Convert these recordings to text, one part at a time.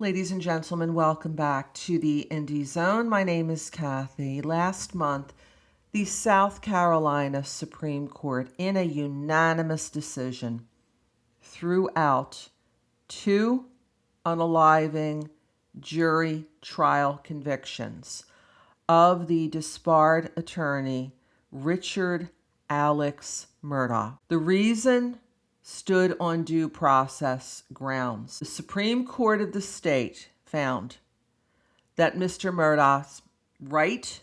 Ladies and gentlemen, welcome back to the Indie Zone. My name is Kathy. Last month, the South Carolina Supreme Court, in a unanimous decision, threw out two unaliving jury trial convictions of the disbarred attorney Richard Alex Murdaugh. The reason stood on due process grounds. The Supreme Court of the state found that Mr. Murdaugh's right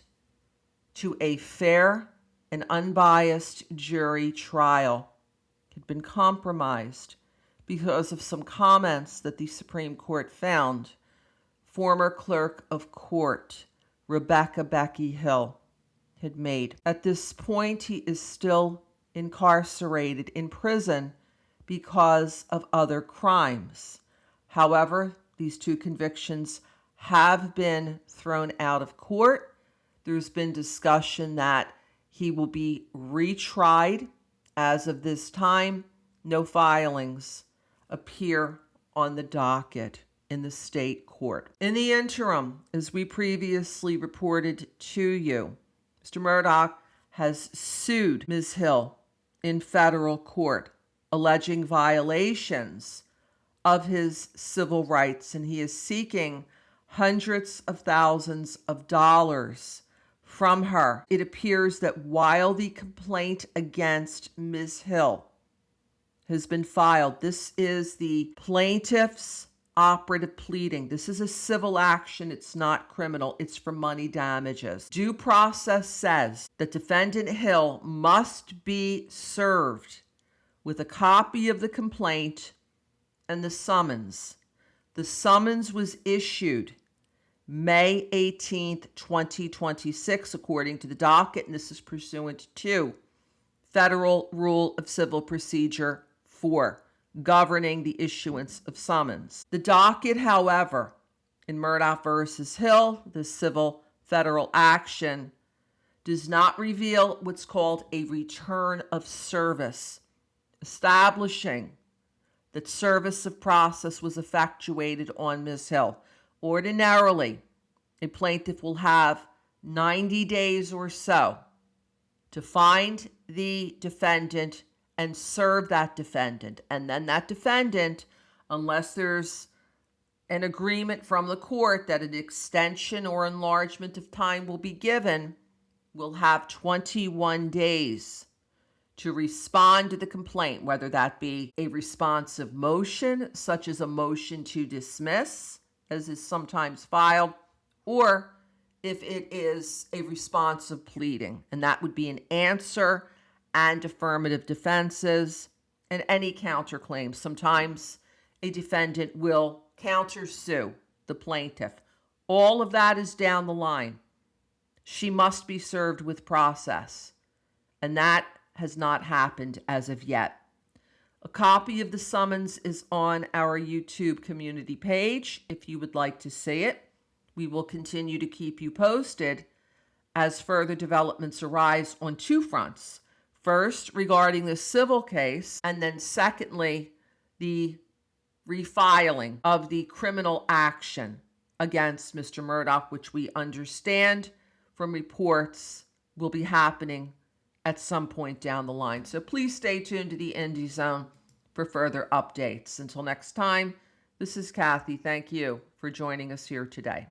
to a fair and unbiased jury trial had been compromised because of some comments that the Supreme Court found former clerk of court Rebecca Becky Hill had made. At this point, he is still incarcerated in prison because of other crimes. However, these two convictions have been thrown out of court. There's been discussion that he will be retried. As of this time, no filings appear on the docket in the state court. In the interim, as we previously reported to you, Mr. Murdaugh has sued Ms. Hill in federal court, alleging violations of his civil rights, and he is seeking hundreds of thousands of dollars from her. It appears that while the complaint against Ms. Hill has been filed, this is the plaintiff's operative pleading. This is a civil action. It's not criminal. It's for money damages. Due process says that defendant Hill must be served with a copy of the complaint and the summons. The summons was issued May 18th, 2026, according to the docket, and this is pursuant to Federal Rule of Civil Procedure 4, governing the issuance of summons. The docket, however, in Murdaugh versus Hill, the civil federal action, does not reveal what's called a return of service, establishing that service of process was effectuated on Ms. Hill. Ordinarily, a plaintiff will have 90 days or so to find the defendant and serve that defendant. And then that defendant, unless there's an agreement from the court that an extension or enlargement of time will be given, will have 21 days to respond to the complaint, whether that be a responsive motion, such as a motion to dismiss, as is sometimes filed, or if it is a responsive pleading, and that would be an answer and affirmative defenses and any counterclaims. Sometimes a defendant will countersue the plaintiff. All of that is down the line. She must be served with process, and that has not happened as of yet. A copy of the summons is on our YouTube community page if you would like to see it. We will continue to keep you posted as further developments arise on two fronts. First, regarding the civil case, and then secondly, the refiling of the criminal action against Mr. Murdaugh, which we understand from reports will be happening at some point down the line. So please stay tuned to the Indie Zone for further updates. Until next time, this is Kathy. Thank you for joining us here today.